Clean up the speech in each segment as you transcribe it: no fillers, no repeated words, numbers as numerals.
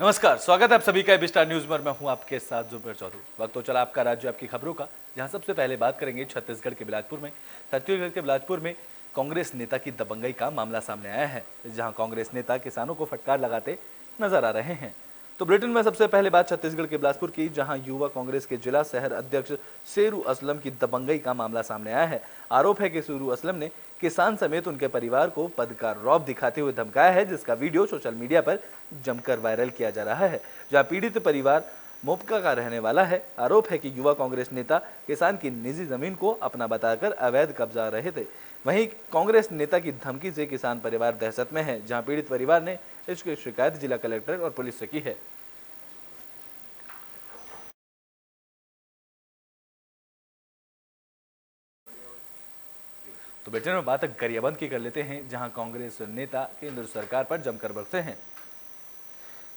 नमस्कार, स्वागत है आप सभी का एबी स्टार न्यूज में। मैं हूं आपके साथ जुबेर चौधरी। वक्त तो चला आपका राज्य आपकी खबरों का, जहां सबसे पहले बात करेंगे छत्तीसगढ़ के बिलासपुर में। छत्तीसगढ़ के बिलासपुर में कांग्रेस नेता की दबंगई का मामला सामने आया है, जहां कांग्रेस नेता किसानों को फटकार लगाते नजर आ रहे हैं। तो बुलेटिन में सबसे पहले बात छत्तीसगढ़ के बिलासपुर की, जहां युवा कांग्रेस के जिला शहर अध्यक्ष शेरू असलम की दबंगई का मामला सामने आया है। आरोप है कि शेरू असलम ने किसान समेत उनके परिवार को पद का रौब दिखाते हुए धमकाया है, जिसका वीडियो सोशल मीडिया पर जमकर वायरल किया जा रहा है। जहां पीड़ित परिवार मोपका का रहने वाला है। आरोप है कि युवा कांग्रेस नेता किसान की निजी जमीन को अपना बताकर अवैध कब्जा रहे थे। वहीं कांग्रेस नेता की धमकी से किसान परिवार दहशत में है, जहां पीड़ित परिवार ने इसकी शिकायत जिला कलेक्टर और पुलिस से की है। तो बेटे में बात गरियाबंद की कर लेते हैं, जहां कांग्रेस नेता केंद्र सरकार पर जमकर बरसे हैं।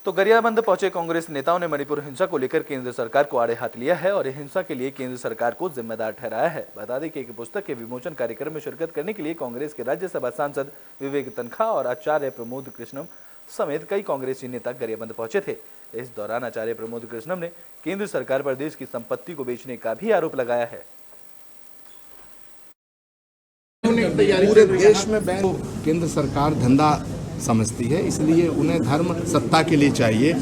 तो गरियाबंद पहुंचे कांग्रेस नेताओं ने मणिपुर हिंसा को लेकर केंद्र सरकार को आड़े हाथ लिया है और हिंसा के लिए केंद्र सरकार को जिम्मेदार ठहराया है। बता दें कि एक पुस्तक के विमोचन कार्यक्रम में शिरकत करने के लिए कांग्रेस के राज्यसभा सांसद विवेक तनखा और आचार्य प्रमोद कृष्णम समेत कई कांग्रेसी नेता गरियाबंद पहुंचे थे। इस दौरान आचार्य प्रमोद कृष्णम ने केंद्र सरकार पर देश की संपत्ति को बेचने का भी आरोप लगाया है। पूरे देश में बैंक केंद्र सरकार धंधा समझती है, इसलिए उन्हें धर्म सत्ता के लिए चाहिए।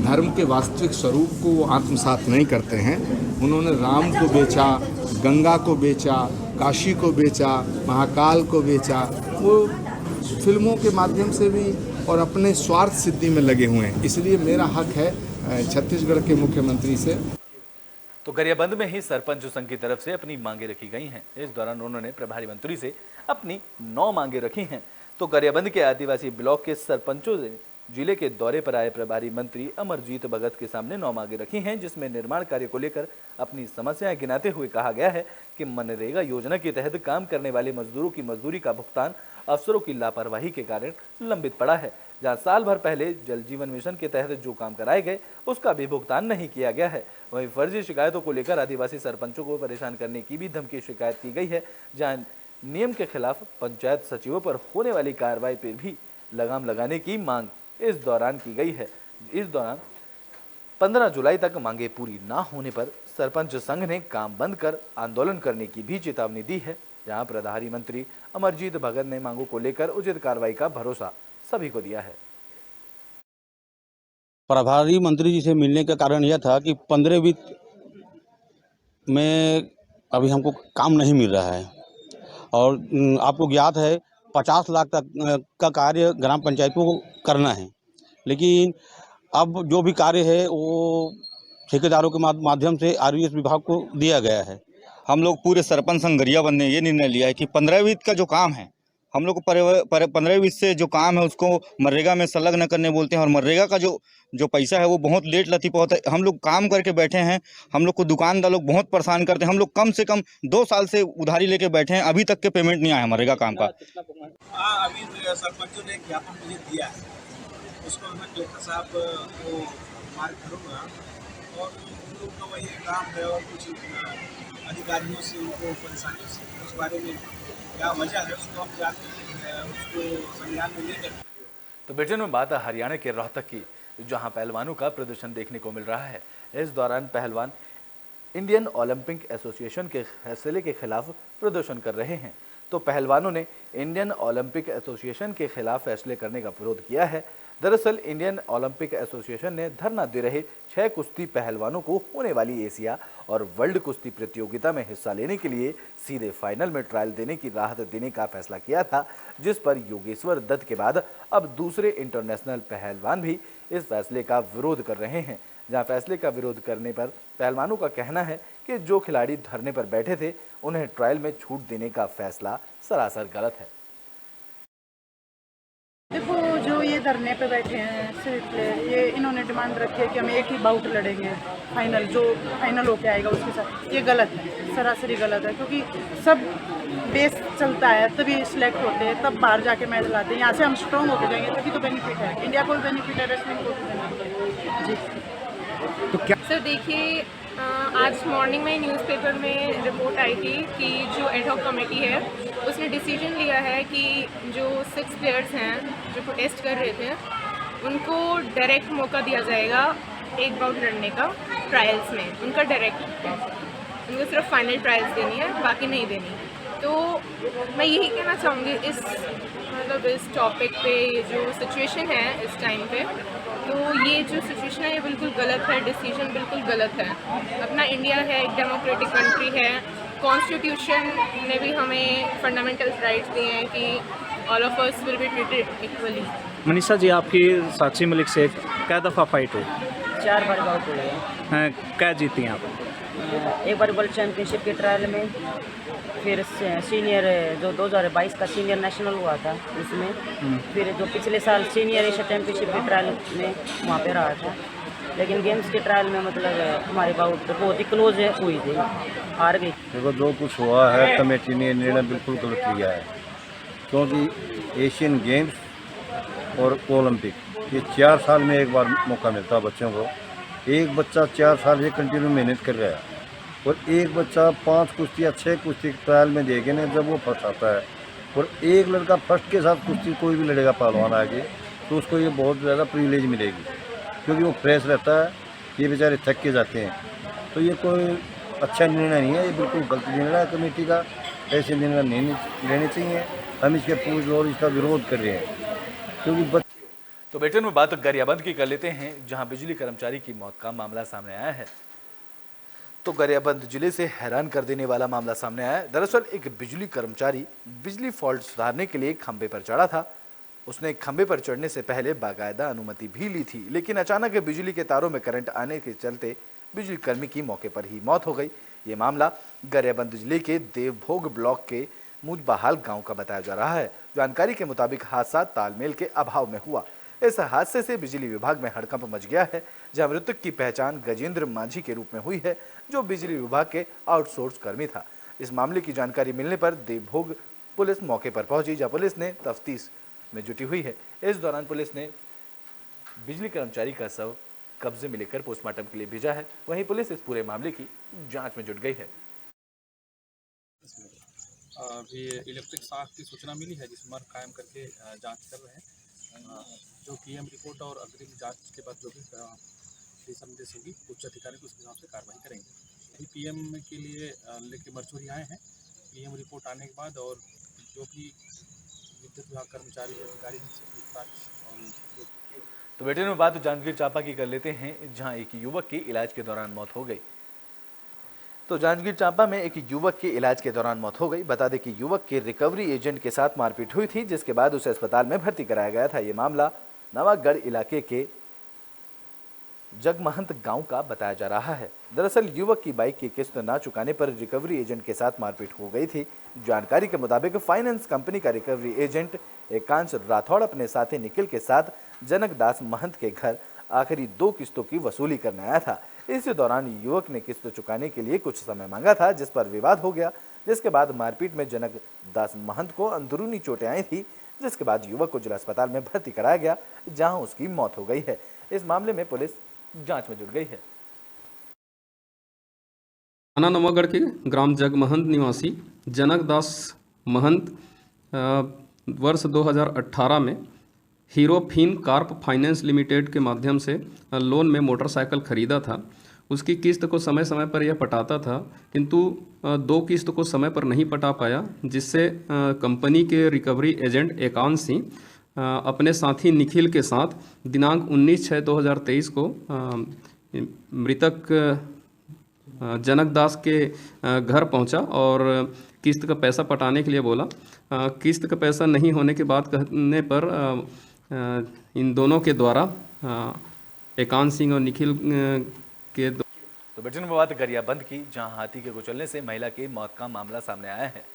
धर्म के वास्तविक स्वरूप को वो आत्मसात नहीं करते हैं। उन्होंने राम को बेचा, गंगा को बेचा, काशी को बेचा, महाकाल को बेचा। वो फिल्मों के माध्यम से भी और अपने स्वार्थ सिद्धि में लगे हुए हैं। इसलिए मेरा हक है छत्तीसगढ़ के मुख्यमंत्री से। तो गरियाबंद में ही सरपंच संघ की तरफ से अपनी मांगे रखी गई हैं। इस दौरान उन्होंने प्रभारी मंत्री से अपनी 9 मांगे रखी हैं। तो गरियाबंद के आदिवासी ब्लॉक के सरपंचों ने जिले के दौरे पर आए प्रभारी मंत्री अमरजीत भगत के सामने 9 मांगे रखी हैं, जिसमें निर्माण कार्य को लेकर अपनी समस्याएं गिनाते हुए कहा गया है कि मनरेगा योजना के तहत काम करने वाले मजदूरों की मजदूरी का भुगतान अफसरों की लापरवाही के कारण लंबित पड़ा है। जहां साल भर पहले जल जीवन मिशन के तहत जो काम कराए गए उसका भी भुगतान नहीं किया गया है। वहीं फर्जी शिकायतों को लेकर आदिवासी सरपंचों को परेशान करने की भी धमकी शिकायत की गई है। जहां नियम के खिलाफ पंचायत सचिवों पर होने वाली कार्रवाई पर भी लगाम लगाने की मांग इस दौरान की गई है। इस दौरान 15 जुलाई तक मांगे पूरी ना होने पर सरपंच संघ ने काम बंद कर आंदोलन करने की भी चेतावनी दी है। जहां प्रभारी मंत्री अमरजीत भगत ने मांगों को लेकर उचित कार्रवाई का भरोसा सभी को दिया है। प्रभारी मंत्री जी से मिलने का कारण यह था कि 15 वित्त में अभी हमको काम नहीं मिल रहा है और आपको ज्ञात है 50 लाख तक का कार्य ग्राम पंचायतों को करना है, लेकिन अब जो भी कार्य है वो ठेकेदारों के माध्यम से आरवीएस विभाग को दिया गया है। हम लोग पूरे सरपंच संघ गरियाबंद ने ये निर्णय लिया है कि 15 वित्त का जो काम है हम लोग को 15 वित्त से जो काम है उसको मनरेगा में संलग्न करने बोलते हैं और मनरेगा का जो पैसा है वो बहुत लेट लतीफ होता है। हम लोग काम करके बैठे हैं, हम लोग को दुकानदार लोग बहुत परेशान करते हैं। हम लोग कम से कम 2 साल से उधारी लेके बैठे हैं, अभी तक के पेमेंट नहीं आया मनरेगा काम का। अभी सरपंचों ने ज्ञापन मुझे दिया है, उसको मैं कलेक्टर साहब को मार्ग करूँगा और उन लोग का वही काम है और कुछ अधिकारियों से उनको परेशानियों से उस बारे में क्या वजह है उसको हम जाकर उसको संज्ञान में लेकर। तो ब्रिटेन में बात है हरियाणा के रोहतक की, जहां पहलवानों का प्रदर्शन देखने को मिल रहा है। इस दौरान पहलवान इंडियन ओलंपिक एसोसिएशन के फैसले के खिलाफ प्रदर्शन कर रहे हैं। तो पहलवानों ने इंडियन ओलंपिक एसोसिएशन के खिलाफ फैसले करने का विरोध किया है। दरअसल इंडियन ओलंपिक एसोसिएशन ने धरना दे रहे 6 कुश्ती पहलवानों को होने वाली एशिया और वर्ल्ड कुश्ती प्रतियोगिता में हिस्सा लेने के लिए सीधे फाइनल में ट्रायल देने की राहत देने का फैसला किया था, जिस पर योगेश्वर दत्त के बाद अब दूसरे इंटरनेशनल पहलवान भी इस फैसले का विरोध कर रहे हैं। जहां फैसले का विरोध करने पर पहलवानों का कहना है कि जो खिलाड़ी धरने पर बैठे थे उन्हें ट्रायल में छूट देने का फैसला सरासर गलत है। देखो, जो ये धरने पे बैठे हैं सिर्फ ये इन्होंने डिमांड रखी है कि हम एक ही बाउट लड़ेंगे फाइनल, जो फाइनल होके आएगा उसके साथ। ये गलत है, सरासरी गलत है, क्योंकि सब बेस चलता है तभी सिलेक्ट होते हैं, तब बाहर जाके मेडल आते हैं। यहाँ से हम स्ट्रॉन्ग होते जाएंगे तभी तो बेनिफिट है, इंडिया को भी बेनिफिट है, रेसलिंग को भी बेनिफिट है। जी तो क्या सर देखिए, आज मॉर्निंग में न्यूज़पेपर में रिपोर्ट आई थी कि जो एडहॉक कमेटी है उसने डिसीजन लिया है कि जो 6 प्लेयर्स हैं जो प्रोटेस्ट कर रहे थे उनको डायरेक्ट मौका दिया जाएगा एक बाउट लड़ने का ट्रायल्स में। उनका डायरेक्ट है, उनको सिर्फ फाइनल ट्रायल्स देनी है, बाकी नहीं देनी। तो मैं यही कहना चाहूँगी इस टॉपिक पे, ये जो सिचुएशन है इस टाइम पे, तो ये जो सिचुएशन है ये बिल्कुल गलत है, डिसीजन बिल्कुल गलत है। अपना इंडिया है, एक डेमोक्रेटिक कंट्री है, कॉन्स्टिट्यूशन ने भी हमें फंडामेंटल राइट्स दिए हैं कि all of us will be treated equally. Manisha ji, आपकी साक्षी मलिक से क्या दफ़ा फाइट हुई? 4 बार बाउट हुए हैं। क्या जीती हैं आप? एक बार वर्ल्ड चैम्पियनशिप के ट्रायल में, फिर सीनियर जो 2022 का सीनियर नेशनल हुआ था उसमें, फिर जो पिछले साल सीनियर एशिया चैम्पियनशिप के ट्रायल में वहाँ पे रहा था। लेकिन गेम्स के ट्रायल में मतलब हमारी बाउट बहुत ही क्लोज हुई थी, हार गई। देखो, जो कुछ हुआ है कमेटी ने निर्णय बिल्कुल गलत लिया है, क्योंकि एशियन गेम्स और ओलंपिक ये 4 साल में एक बार मौका मिलता है बच्चों को। एक बच्चा 4 साल से कंटिन्यू मेहनत कर रहा है और एक बच्चा 5 कुश्ती या 6 कुश्ती ट्रायल में देखे ना, जब वो फर्स्ट आता है और एक लड़का फर्स्ट के साथ कुश्ती कोई भी लड़ेगा पहलवान आगे, तो उसको ये बहुत ज़्यादा प्रिविलेज मिलेगी, क्योंकि वो फ्रेश रहता है। ये बेचारे थक के जाते हैं, तो ये कोई अच्छा निर्णय नहीं है, ये बिल्कुल गलत निर्णय है कमेटी का। ऐसे निर्णय नहीं लेने चाहिए। हम इसके पूर्व और इसका विरोध कर रहे हैं, क्योंकि तो ब्रिटेन में बात गरियाबंद की कर लेते हैं, जहां बिजली कर्मचारी की मौत का मामला सामने आया है। तो गरियाबंद जिले से हैरान कर देने वाला मामला सामने आया है। दरअसल एक बिजली कर्मचारी बिजली फॉल्ट सुधारने के लिए खंबे पर चढ़ा था। उसने खंबे पर चढ़ने से पहले बाकायदा अनुमति भी ली थी, लेकिन अचानक बिजली के तारों में करंट आने के चलते बिजली कर्मी की मौके पर ही मौत हो गई। ये मामला गरियाबंद जिले के देवभोग ब्लॉक के मुजबहाल गांव का बताया जा रहा है। जानकारी के मुताबिक हादसा तालमेल के अभाव में हुआ। इस हादसे से बिजली विभाग में हड़कंप मच गया है, जहां मृतक की पहचान गजेंद्र माझी के रूप में हुई है, जो बिजली विभाग के आउटसोर्स कर्मी था। इस मामले की जानकारी मिलने पर देवभोग पुलिस मौके पर पहुंची, जहां पुलिस ने तफ्तीश में जुटी हुई है। इस दौरान पुलिस ने बिजली कर्मचारी का शव कब्जे में लेकर पोस्टमार्टम के लिए भेजा है। वहीं पुलिस इस पूरे मामले की जांच में जुट गई है। अभी इलेक्ट्रिक शॉक की सूचना मिली है, जिस पर कायम करके जांच कर रहे हैं। जो पीएम रिपोर्ट और अग्रिम जांच के बाद जो भी दिशा निर्देश होगी उच्च अधिकारी को उसके हिसाब से कार्रवाई करेंगे। अभी पीएम के लिए लेके मरचूरी आए हैं। पीएम रिपोर्ट आने के बाद और जो भी विद्युत विभाग कर्मचारी अधिकारी तो बेटे में बात जांजगीर चांपा की कर लेते हैं, जहां एक युवक की इलाज के दौरान मौत हो गई। तो जांजगीर चांपा में एक युवक की इलाज के दौरान मौत हो गई। बता दें कि युवक के रिकवरी एजेंट के साथ मारपीट हुई थी, जिसके बाद उसे अस्पताल में भर्ती कराया गया था। ये मामला नवागढ़ इलाके के जगमहंत गांव का बताया जा रहा है। दरअसल युवक की बाइक की किस्त न चुकाने पर रिकवरी एजेंट के साथ मारपीट हो गई थी। जानकारी के मुताबिक फाइनेंस कंपनी का रिकवरी एजेंट एकांश राठौड़ अपने साथी निखिल के साथ जनकदास महंत के घर आखिरी 2 किस्तों की वसूली करने आया था। इसी दौरान युवक ने किस्त चुकाने के लिए कुछ समय मांगा था, जिस पर विवाद हो गया, जिसके बाद मारपीट में जनकदास महंत को अंदरूनी चोटें आई थी, जिसके बाद युवक को जिला अस्पताल में भर्ती कराया गया, जहां उसकी मौत हो गई है। इस मामले में पुलिस जांच में जुट गई है। थाना नवागढ़ के ग्राम जगमहंत निवासी जनकदास महंत वर्ष 2018 में Hero FinCorp finance limited के माध्यम से लोन में मोटरसाइकिल खरीदा था। उसकी किस्त को समय समय पर यह पटाता था, किंतु 2 किस्त को समय पर नहीं पटा पाया, जिससे कंपनी के रिकवरी एजेंट एकांश सिंह अपने साथी निखिल के साथ दिनांक 19/6/2023 को मृतक जनकदास के घर पहुंचा और किस्त का पैसा पटाने के लिए बोला। किस्त का पैसा नहीं होने के बाद कहने पर इन दोनों के द्वारा एकांश सिंह और निखिल के तो बेटे में बात गरियाबंद की, जहां हाथी के कुचलने से महिला की मौत का मामला सामने आया है।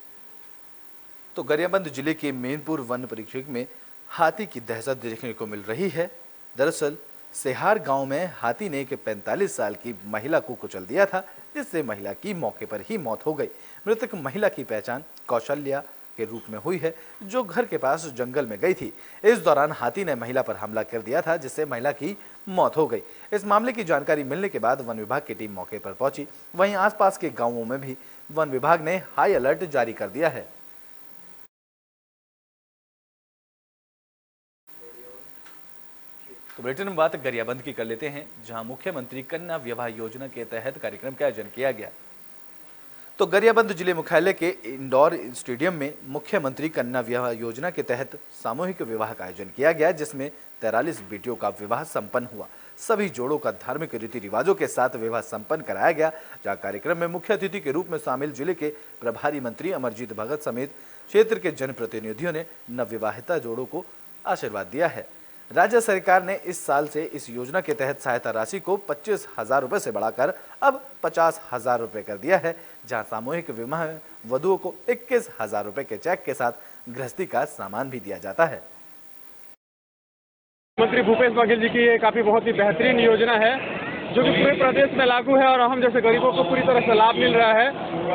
तो गरियाबंद जिले के मेनपुर वन परिक्षेत्र में हाथी की दहशत देखने को मिल रही है। दरअसल सेहार गांव में हाथी ने एक 45 साल की महिला को कुचल दिया था, जिससे महिला की मौके पर ही मौत हो गई। मृतक महिला की पहचान कौशल्या के रूप में हुई है, जो घर के पास जंगल में गई थी। इस दौरान हाथी ने महिला पर हमला कर दिया था, जिससे महिला की मौत हो गई। इस मामले की जानकारी मिलने के बाद वन विभाग की टीम मौके पर पहुंची। वहीं आसपास के गांवों में भी वन विभाग ने हाई अलर्ट जारी कर दिया है। तो बुलेटिन में बात गरियाबंद की कर लेते हैं, जहां मुख्यमंत्री कन्या विवाह योजना के तहत कार्यक्रम का आयोजन किया गया। तो गरियाबंद जिले मुख्यालय के इंडोर स्टेडियम में मुख्यमंत्री कन्या विवाह योजना के तहत सामूहिक विवाह का आयोजन किया गया, जिसमें 43 बेटियों का विवाह संपन्न हुआ। सभी जोड़ों का धार्मिक रीति रिवाजों के साथ विवाह संपन्न कराया गया, जहां कार्यक्रम में मुख्य अतिथि के रूप में शामिल जिले के प्रभारी मंत्री अमरजीत भगत समेत क्षेत्र के जनप्रतिनिधियों ने नवविवाहिता जोड़ों को आशीर्वाद दिया है। राज्य सरकार ने इस साल से इस योजना के तहत सहायता राशि को 25,000 रुपए से बढ़ाकर अब 50,000 रुपए कर दिया है, जहां सामूहिक विवाह में वधुओं को 21,000 रुपए के चेक के साथ गृहस्थी का सामान भी दिया जाता है। मुख्यमंत्री भूपेश बघेल जी की ये काफ़ी बहुत ही बेहतरीन योजना है, जो कि पूरे प्रदेश में लागू है और हम जैसे गरीबों को पूरी तरह से लाभ मिल रहा है।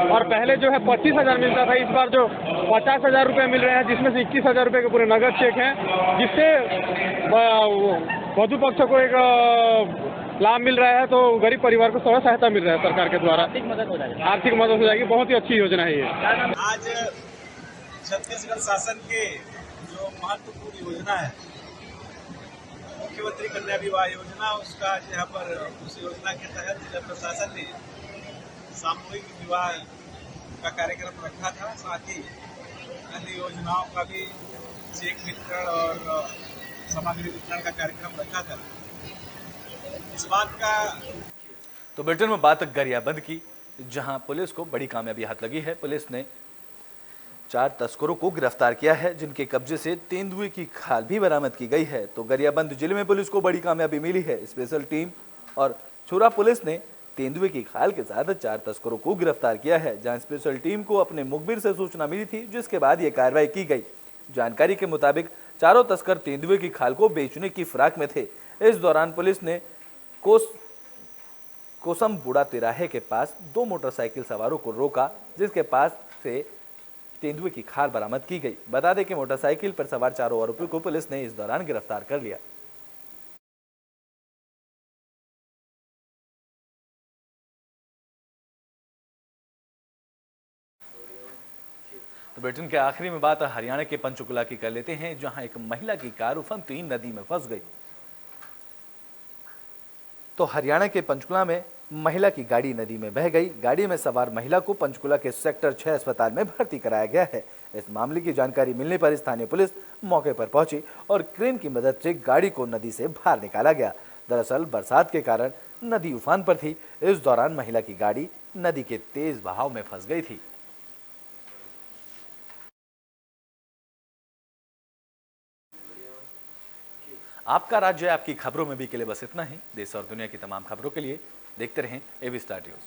और पहले जो है 25,000 मिलता था, इस बार जो 50,000 रुपये मिल रहे हैं, जिसमें से 21,000 रुपये के पूरे नगद चेक हैं, जिससे वधु पक्ष को एक लाभ मिल रहा है। तो गरीब परिवार को थोड़ा सहायता मिल रहा है सरकार के द्वारा, आर्थिक मदद हो जाएगी। बहुत ही अच्छी योजना है ये। आज छत्तीसगढ़ शासन के जो महत्वपूर्ण योजना है मुख्यमंत्री कन्या विवाह योजना, उसका यहाँ पर उस योजना के तहत जिला प्रशासन ने सामूहिक विवाह का कार्यक्रम रखा था, साथ ही अन्य योजनाओं का भी चेक वितरण और सामग्री वितरण का कार्यक्रम रखा था। इस बात का तो बुलेटिन में बात गरियाबंद की, जहां पुलिस को बड़ी कामयाबी हाथ लगी है। पुलिस ने 4 तस्करों को गिरफ्तार किया है, जिनके कब्जे से तेंदुए की खाल भी बरामद की गई है। तो गरियाबंद जिले में पुलिस को बड़ी कामयाबी मिली है। स्पेशल टीम और छुरा पुलिस ने तेंदुए की खाल के साथ 4 तस्करों को गिरफ्तार किया है, जहां स्पेशल टीम को अपने मुखबिर से सूचना मिली थी, जिसके बाद ये कार्रवाई की गई। जानकारी के मुताबिक चारों तस्कर तेंदुए की खाल को बेचने की फिराक में थे। इस दौरान पुलिस ने कोसम बुड़ा तिराहे के पास 2 मोटरसाइकिल सवारों को रोका, जिसके पास से तेंदुए की खाल बरामद की गई। बता दें कि मोटरसाइकिल पर सवार 4 आरोपियों को पुलिस ने इस दौरान गिरफ्तार कर लिया। तो बुलेटिन के आखिरी में बात हरियाणा के पंचकुला की कर लेते हैं, जहां एक महिला की कार उफनती नदी में फंस गई। तो हरियाणा के पंचकुला में महिला की गाड़ी नदी में बह गई। गाड़ी में सवार महिला को पंचकुला के सेक्टर 6 अस्पताल में भर्ती कराया गया है। इस मामले की जानकारी मिलने पर स्थानीय पुलिस मौके पर पहुंची और क्रेन की मदद से गाड़ी को नदी से बाहर निकाला गया। दरअसल बरसात के कारण नदी उफान पर थी। इस दौरान महिला की गाड़ी नदी के तेज बहाव में फंस गई थी। आपका राज्य आपकी खबरों में भी के लिए बस इतना ही। देश और दुनिया की तमाम खबरों के लिए देखते रहें एबी स्टार न्यूज़।